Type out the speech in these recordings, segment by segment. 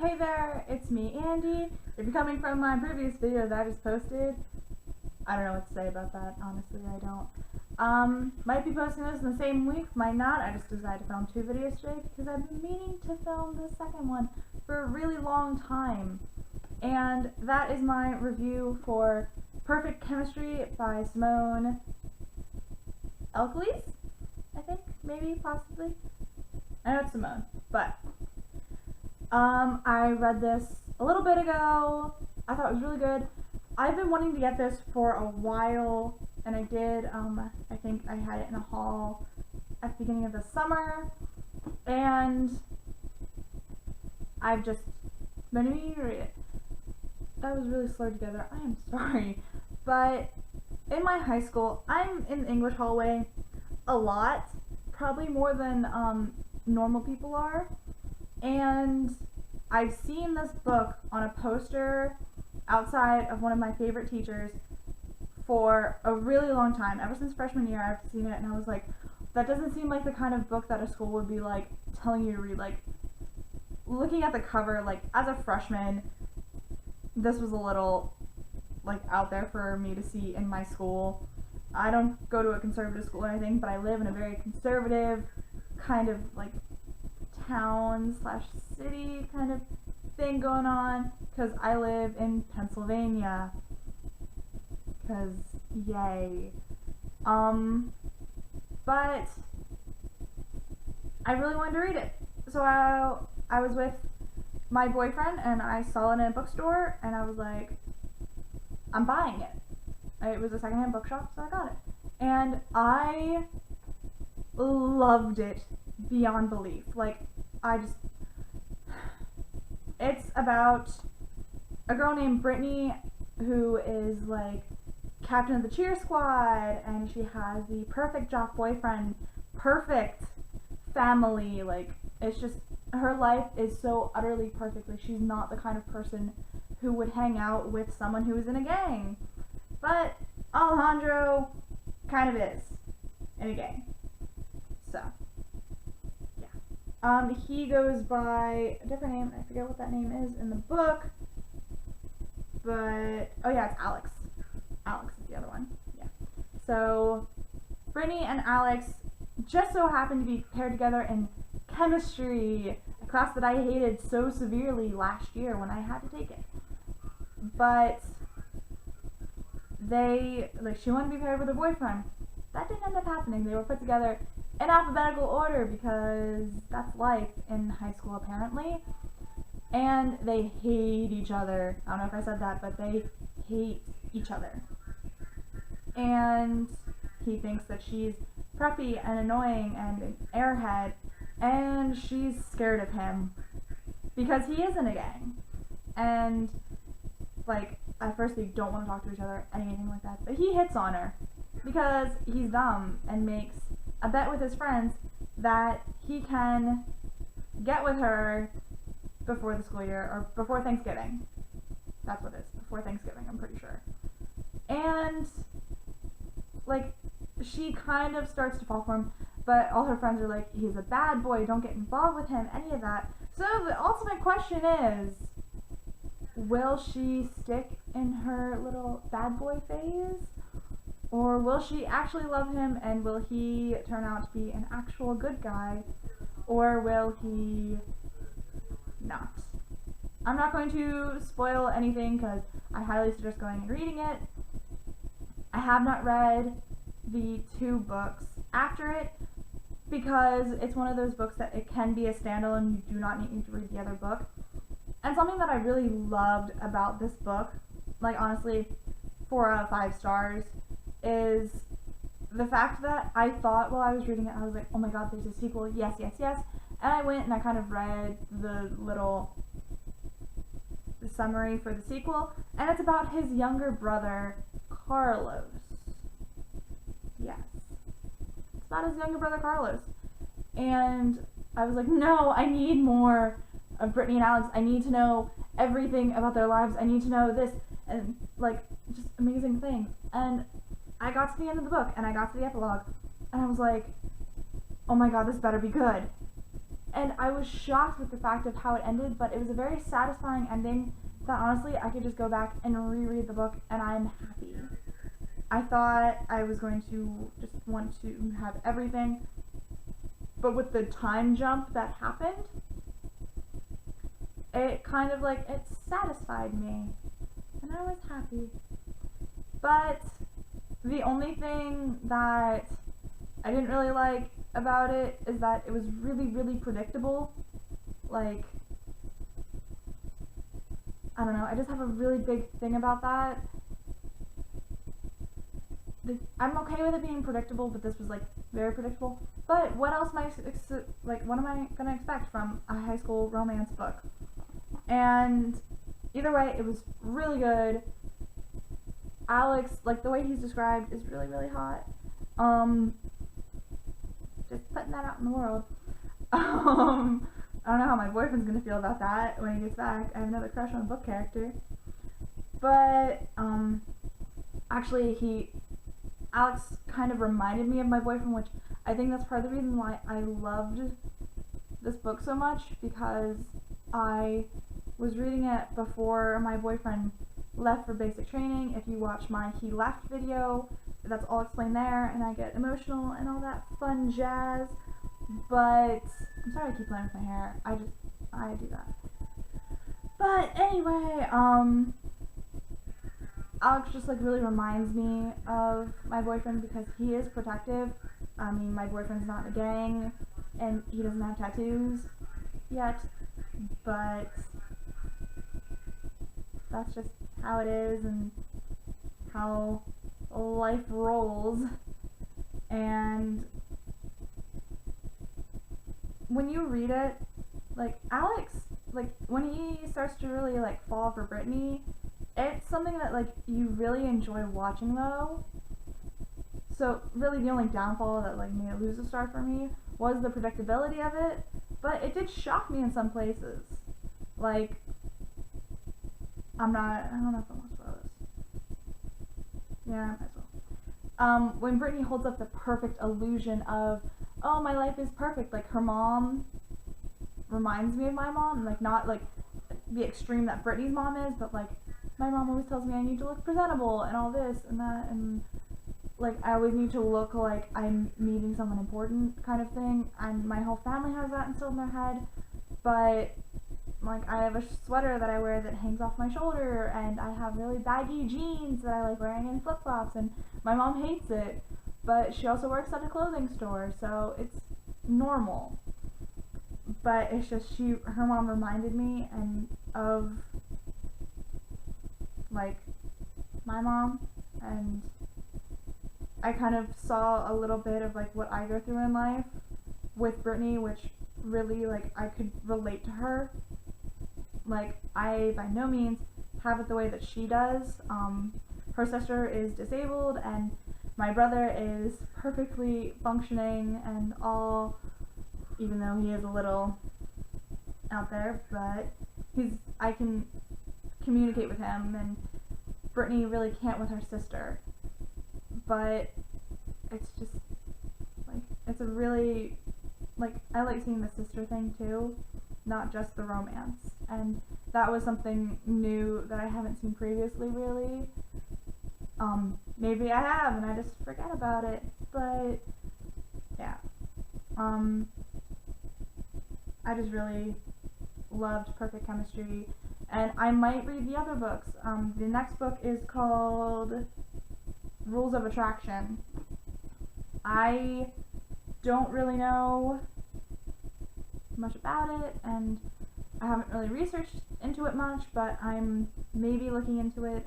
Hey there, it's me, Andy. If you're coming from my previous video that I just posted, I don't know what to say about that, honestly, I don't. Might be posting this in the same week, might not. I just decided to film 2 videos today because I've been meaning to film the second one for a really long time. And that is my review for Perfect Chemistry by Simone Elkeles, I think, maybe, possibly. I know it's Simone, but I read this a little bit ago. I thought it was really good. I've been wanting to get this for a while, and I did. I think I had it in a haul at the beginning of the summer, and I've just been meaning to read it. That was really slurred together. I am sorry, but in my high school, I'm in the English hallway a lot, probably more than normal people are. And I've seen this book on a poster outside of one of my favorite teachers for a really long time. Ever since freshman year, I've seen it, and I was like, that doesn't seem like the kind of book that a school would be like telling you to read. Like, looking at the cover, like, as a freshman, this was a little like out there for me to see in my school. I don't go to a conservative school or anything, but I live in a very conservative kind of like town slash city kind of thing going on, because I live in Pennsylvania, because yay. But I really wanted to read it, so I was with my boyfriend and I saw it in a bookstore and I was like, I'm buying it. It was a secondhand bookshop, so I got it, and I loved it beyond belief. Like, it's about a girl named Brittany who is like captain of the cheer squad, and she has the perfect jock boyfriend, perfect family. Like, it's just, her life is so utterly perfect. Like, she's not the kind of person who would hang out with someone who is in a gang, but Alejandro kind of is in a gang. So he goes by a different name. I forget what that name is in the book, but oh yeah, it's Alex. Alex is the other one. Yeah. So Brittany and Alex just so happen to be paired together in chemistry, a class that I hated so severely last year when I had to take it. But she wanted to be paired with her boyfriend. That didn't end up happening. They were put together in alphabetical order because that's life in high school apparently. And they hate each other. I don't know if I said that, but they hate each other. And he thinks that she's preppy and annoying and an airhead, and she's scared of him because he is in a gang. And like, at first they don't want to talk to each other, anything like that, but he hits on her because he's dumb and makes a bet with his friends that he can get with her before the school year, or before Thanksgiving. That's what it is, before Thanksgiving, I'm pretty sure. And like, she kind of starts to fall for him, but all her friends are like, he's a bad boy, don't get involved with him, any of that. So the ultimate question is, will she stick in her little bad boy phase? Or will she actually love him, and will he turn out to be an actual good guy? Or will he not? I'm not going to spoil anything because I highly suggest going and reading it. I have not read the 2 books after it because it's one of those books that it can be a standalone. You do not need to read the other book. And something that I really loved about this book, like honestly, 4 out of 5 stars, is the fact that I thought while I was reading it, I was like, oh my god, there's a sequel, yes, yes, yes. And I went and I kind of read the summary for the sequel, and it's about his younger brother, Carlos. Yes. It's about his younger brother, Carlos. And I was like, no, I need more of Brittany and Alex. I need to know everything about their lives. I need to know this, and like, just amazing things. And I got to the end of the book, and I got to the epilogue, and I was like, oh my god, this better be good. And I was shocked with the fact of how it ended, but it was a very satisfying ending that honestly I could just go back and reread the book and I'm happy. I thought I was going to just want to have everything, but with the time jump that happened, it kind of like, it satisfied me, and I was happy. But the only thing that I didn't really like about it is that it was really, really predictable. Like, I don't know, I just have a really big thing about that. I'm okay with it being predictable, but this was like very predictable. But what else am I what am I gonna expect from a high school romance book? And either way, it was really good. Alex, like the way he's described, is really, really hot. Just putting that out in the world. I don't know how my boyfriend's gonna feel about that when he gets back. I have another crush on a book character. But actually, Alex kind of reminded me of my boyfriend, which I think that's part of the reason why I loved this book so much, because I was reading it before my boyfriend left for basic training. If you watch my He Left video, that's all explained there, and I get emotional and all that fun jazz. But I'm sorry I keep playing with my hair. I do that. But anyway, Alex just like really reminds me of my boyfriend because he is protective. I mean, my boyfriend's not in a gang and he doesn't have tattoos yet, but that's just how it is and how life rolls. And when you read it, like Alex, like when he starts to really like fall for Brittany, it's something that like you really enjoy watching though. So really the only downfall that like made it lose a star for me was the predictability of it, but it did shock me in some places. Like, I don't know if I want to spoil this. Yeah, I might as well. When Brittany holds up the perfect illusion of, oh, my life is perfect, like her mom reminds me of my mom, like not like the extreme that Brittany's mom is, but like my mom always tells me I need to look presentable and all this and that, and like I always need to look like I'm meeting someone important kind of thing, and my whole family has that instilled in their head. But like I have a sweater that I wear that hangs off my shoulder, and I have really baggy jeans that I like wearing in flip-flops, and my mom hates it, but she also works at a clothing store, so it's normal. But it's just her mom reminded me and of like my mom, and I kind of saw a little bit of like what I go through in life with Brittany, which really like I could relate to her. Like I by no means have it the way that she does. Her sister is disabled and my brother is perfectly functioning and all, even though he is a little out there, but I can communicate with him, and Brittany really can't with her sister. But it's just like, it's a really, like, I like seeing the sister thing too, not just the romance, and that was something new that I haven't seen previously really. Maybe I have and I just forget about it, but yeah. I just really loved Perfect Chemistry, and I might read the other books. The next book is called Rules of Attraction. I don't really know much about it, and I haven't really researched into it much, but I'm maybe looking into it.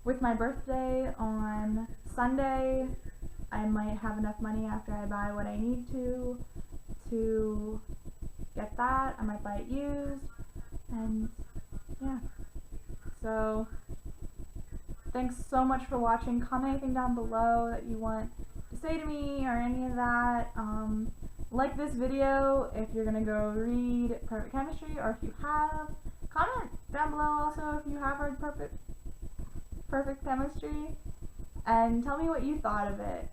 With my birthday on Sunday, I might have enough money after I buy what I need to get that. I might buy it used, and yeah. So thanks so much for watching. Comment anything down below that you want to say to me or any of that. Like this video if you're gonna go read Perfect Chemistry, or if you have. Comment down below also if you have read Perfect Chemistry, and tell me what you thought of it.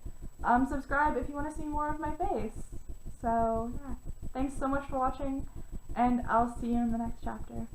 Subscribe if you want to see more of my face. So yeah. Thanks so much for watching, and I'll see you in the next chapter.